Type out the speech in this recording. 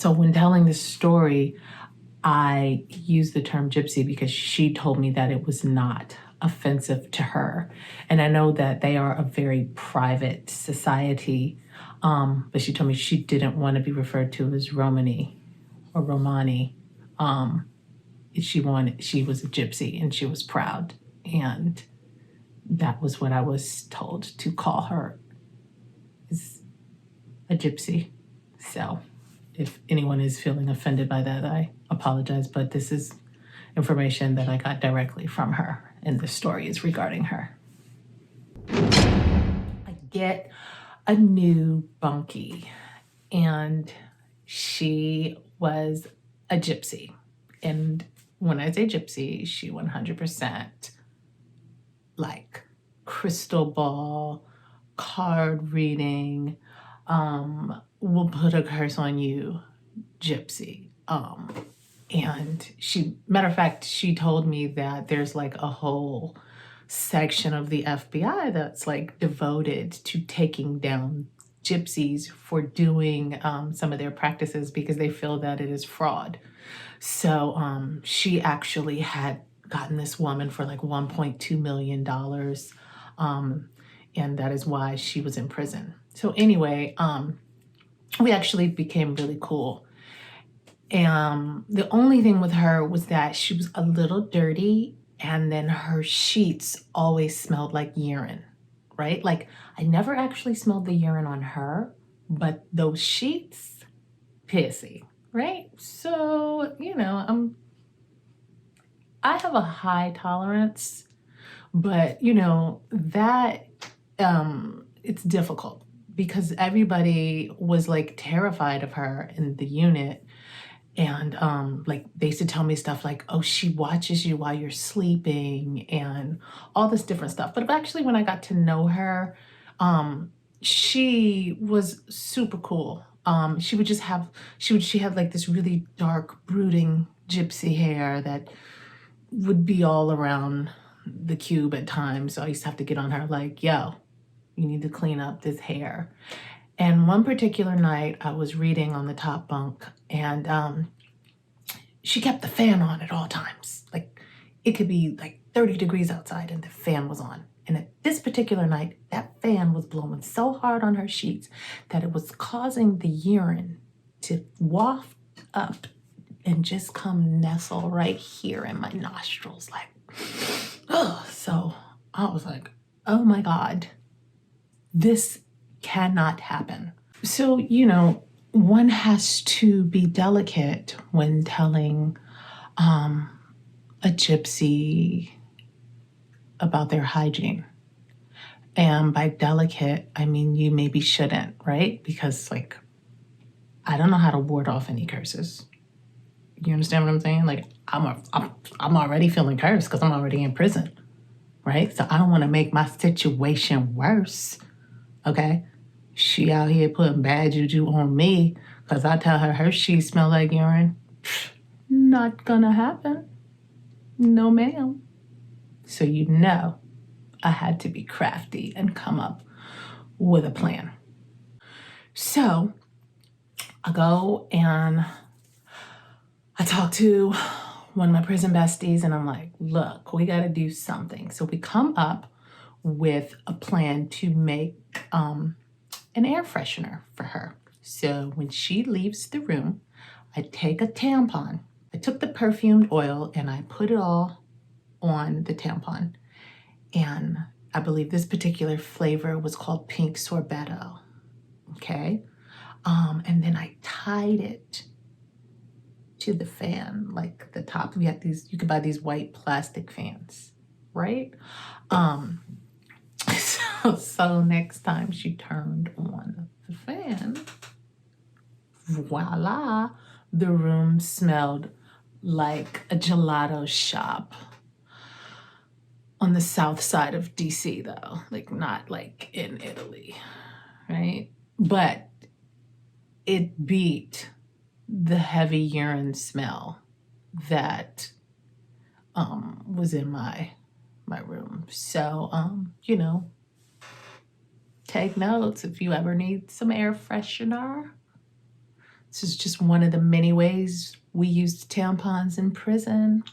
So when telling this story, I use the term gypsy because she told me that it was not offensive to her. And I know that they are a very private society, but she told me she didn't want to be referred to as Romani or Romani. Um, she was a gypsy and she was proud. And that was what I was told to call her, is a gypsy. So if anyone is feeling offended by that, I apologize, but this is information that I got directly from her, and the story is regarding her. I get a new bunkie, and she was a gypsy. And when I say gypsy, she 100% like crystal ball, card reading, will put a curse on you, gypsy. And matter of fact, she told me that there's like a whole section of the FBI that's like devoted to taking down gypsies for doing some of their practices because they feel that it is fraud. So she actually had gotten this woman for like $1.2 million. And that is why she was in prison. So anyway, we actually became really cool. The only thing with her was that she was a little dirty, and then her sheets always smelled like urine, right? Like I never actually smelled the urine on her, but those sheets, pissy, right? So, I have a high tolerance, but that it's difficult because everybody was like terrified of her in the unit. And like they used to tell me stuff like, oh, she watches you while you're sleeping and all this different stuff. But actually, when I got to know her, she was super cool. She had like this really dark, brooding gypsy hair that would be all around the cube at times. So I used to have to get on her like, yo, you need to clean up this hair. And one particular night I was reading on the top bunk, and she kept the fan on at all times. Like it could be like 30 degrees outside and the fan was on. And at this particular night, that fan was blowing so hard on her sheets that it was causing the urine to waft up and just come nestle right here in my nostrils. Like, oh, so I was like, oh my God, this cannot happen. So, one has to be delicate when telling a gypsy about their hygiene. And by delicate, I mean you maybe shouldn't, right? Because like, I don't know how to ward off any curses. You understand what I'm saying? Like, I'm already feeling cursed because I'm already in prison, right? So I don't want to make my situation worse, okay? She out here putting bad juju on me because I tell her sheets smell like urine. Not gonna happen. No, ma'am. So I had to be crafty and come up with a plan. So I go and I talk to one of my prison besties and I'm like, look, we got to do something. So we come up with a plan to make an air freshener for her. So when she leaves the room, I take a tampon. I took the perfumed oil and I put it all on the tampon. And I believe this particular flavor was called pink sorbetto. Okay. And then I tied it to the fan, like the top. We had you could buy these white plastic fans, right? So next time she turned on the fan, voila, the room smelled like a gelato shop on the south side of DC, though, like not like in Italy, right? But it beat the heavy urine smell that was in my room. So, take notes if you ever need some air freshener. This is just one of the many ways we used tampons in prison.